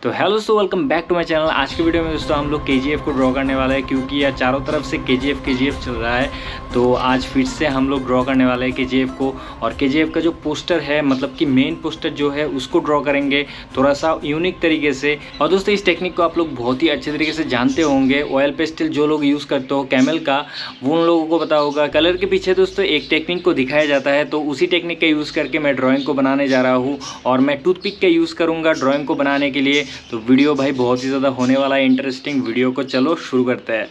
तो हेलो दोस्तों, welcome back to my channel. आज के वीडियो में दोस्तों हम लोग केजीएफ को ड्रॉ करने वाले हैं, क्योंकि यार चारों तरफ से केजीएफ चल रहा है। तो आज फिर से हम लोग ड्रॉ करने वाले हैं केजीएफ को, और केजीएफ का जो पोस्टर है, मतलब कि मेन पोस्टर जो है उसको ड्रॉ करेंगे थोड़ा सा यूनिक तरीके से। और दोस्तों इस टेक्निक को आप लोग बहुत ही अच्छे तरीके से जानते होंगे। ऑयल पेस्टल जो लोग यूज़ करते हो कैमल का, वो उन लोगों को पता होगा। कलर के पीछे दोस्तों एक टेक्निक को दिखाया जाता है, तो उसी टेक्निक का यूज़ करके मैं ड्राइंग को बनाने जा रहा हूँ। और मैं टूथपिक का यूज़ करूँगा ड्राइंग को बनाने के लिए। तो वीडियो भाई बहुत ही ज़्यादा होने वाला है इंटरेस्टिंग। वीडियो को चलो शुरू करते हैं।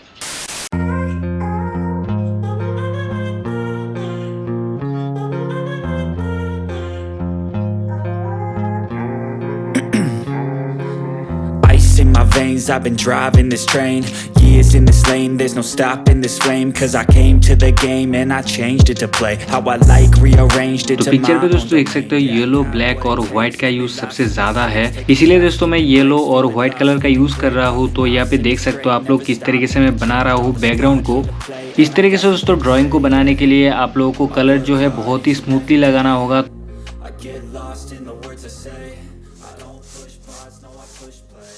Ice in my veins, I've been driving this train. Years in this lane, there's no stopping this flame. Cause I came to the game and I changed it to play how I like, rearranged it तो to picture पे my दोस्तों देख सकते हो yellow, black और white का use सबसे ज़्यादा है, इसीलिए दोस्तों मैं येलो और व्हाइट कलर का यूज़ कर रहा हूँ। तो यहाँ पे देख सकते हो आप लोग किस तरीके से मैं बना रहा हूँ बैकग्राउंड को। इस तरीके से दोस्तों ड्राइंग को बनाने के लिए आप लोगों को कलर जो है बहुत ही स्मूथली लगाना होगा। I get lost in the words I say. I don't push pause, no I push play.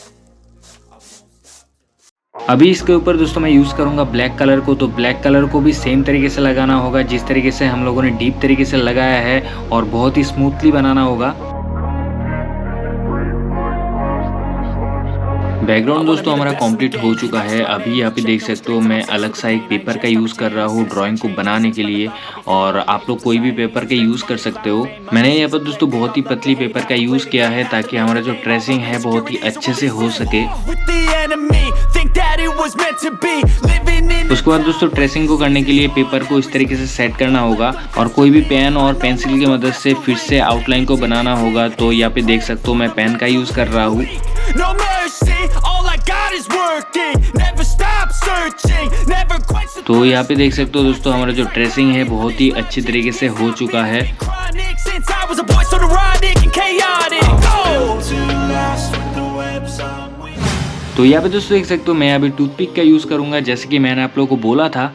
I won't stop. अभी इसके ऊपर दोस्तों मैं यूज़ करूँगा ब्लैक कलर को। तो ब्लैक कलर को भी सेम तरीके से लगाना होगा जिस तरीके से हम लोगों ने डीप तरीके से लगाया है, और बहुत ही स्मूथली बनाना होगा। बैकग्राउंड दोस्तों हमारा कंप्लीट हो चुका है। अभी यहाँ पे देख सकते हो मैं अलग सा एक पेपर का यूज़ कर रहा हूँ ड्राइंग को बनाने के लिए, और आप लोग कोई भी पेपर का यूज़ कर सकते हो। मैंने यहाँ पर दोस्तों बहुत ही पतली पेपर का यूज़ किया है, ताकि हमारा जो ट्रेसिंग है बहुत ही अच्छे से हो सके। With the enemy, think that it was meant to be. Living in उसके बाद दोस्तों ट्रेसिंग को करने के लिए पेपर को इस तरीके से सेट करना होगा, और कोई भी पेन और पेंसिल की मदद से फिर से आउटलाइन को बनाना होगा। तो यहाँ पे देख सकते हो मैं पेन का यूज़ कर रहा हूँ। no mercy, all I got is working. Never stop searching, never quench the तो यहाँ पे देख सकते हो दोस्तों हमारा जो ट्रेसिंग है बहुत ही अच्छी तरीके से हो चुका है। chronic since I was a boy, so neurotic and chaotic. Go to last with the webs I'm with. तो यहाँ पे दोस्तों देख सकते हो मैं अभी टूथपिक का यूज़ करूँगा, जैसे कि मैंने आप लोगों को बोला था।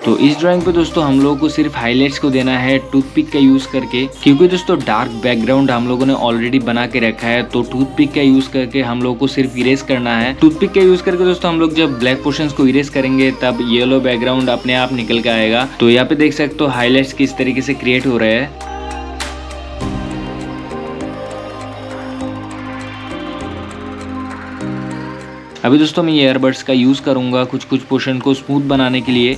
तो इस ड्राइंग पे दोस्तों हम लोगों को सिर्फ हाइलाइट्स को देना है टूथपिक का यूज़ करके, क्योंकि दोस्तों डार्क बैकग्राउंड हम लोगों ने ऑलरेडी बना के रखा है। तो टूथपिक का यूज़ करके हम लोगों को सिर्फ इरेज करना है। टूथपिक का यूज़ करके दोस्तों हम लोग जब ब्लैक पोर्शंस को इरेज करेंगे तब येलो बैकग्राउंड अपने आप निकल के आएगा। तो यहाँ पे देख सकते हो हाईलाइट्स किस तरीके से क्रिएट हो रहे हैं। अभी दोस्तों मैं ईयरबड्स का यूज़ करूँगा कुछ पोर्शन को स्मूथ बनाने के लिए।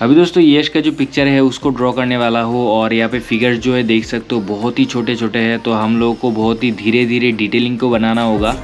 अभी दोस्तों यश का जो पिक्चर है उसको ड्रॉ करने वाला हूँ, और यहाँ पे फिगर्स जो है देख सकते हो बहुत ही छोटे छोटे हैं। तो हम लोगों को बहुत ही धीरे धीरे डिटेलिंग को बनाना होगा।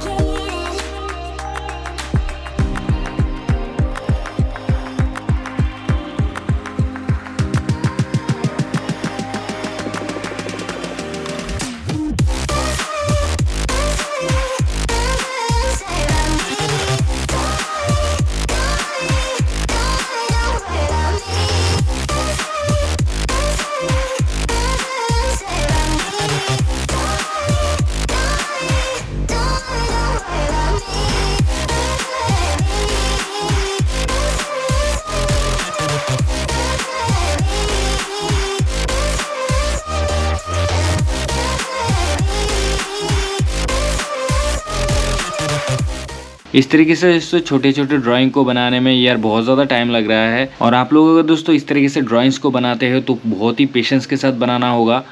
इस तरीके से इससे छोटे छोटे ड्राइंग को बनाने में यार बहुत ज़्यादा टाइम लग रहा है। और आप लोग अगर दोस्तों इस तरीके से ड्राइंग्स को बनाते हो तो बहुत ही पेशेंस के साथ बनाना होगा।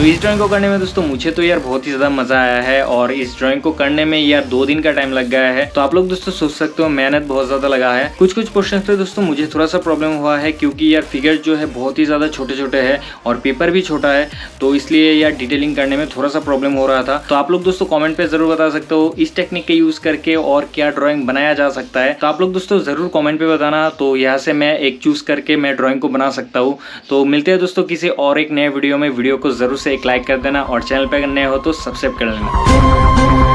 तो इस ड्राइंग को करने में दोस्तों मुझे तो यार बहुत ही ज़्यादा मज़ा आया है और इस ड्राइंग को करने में यार 2 दिन का टाइम लग गया है। तो आप लोग दोस्तों सोच सकते हो मेहनत बहुत ज़्यादा लगा है। कुछ पोर्शन पे दोस्तों मुझे थोड़ा सा प्रॉब्लम हुआ है क्योंकि यार फिगर जो है बहुत ही ज़्यादा छोटे छोटे हैं और पेपर भी छोटा है, तो इसलिए यार डिटेलिंग करने में थोड़ा सा प्रॉब्लम हो रहा था। तो आप लोग दोस्तों कमेंट पे ज़रूर बता सकते हो इस टेक्निक के यूज़ करके और क्या ड्राइंग बनाया जा सकता है। तो आप लोग दोस्तों ज़रूर कमेंट पे बताना, तो यहाँ से मैं एक चूज़ करके मैं ड्राइंग को बना सकता हूँ। तो मिलते हैं दोस्तों किसी और एक नए वीडियो में। वीडियो को ज़रूर से एक लाइक कर देना और चैनल पर नए हो तो सब्सक्राइब कर लेना।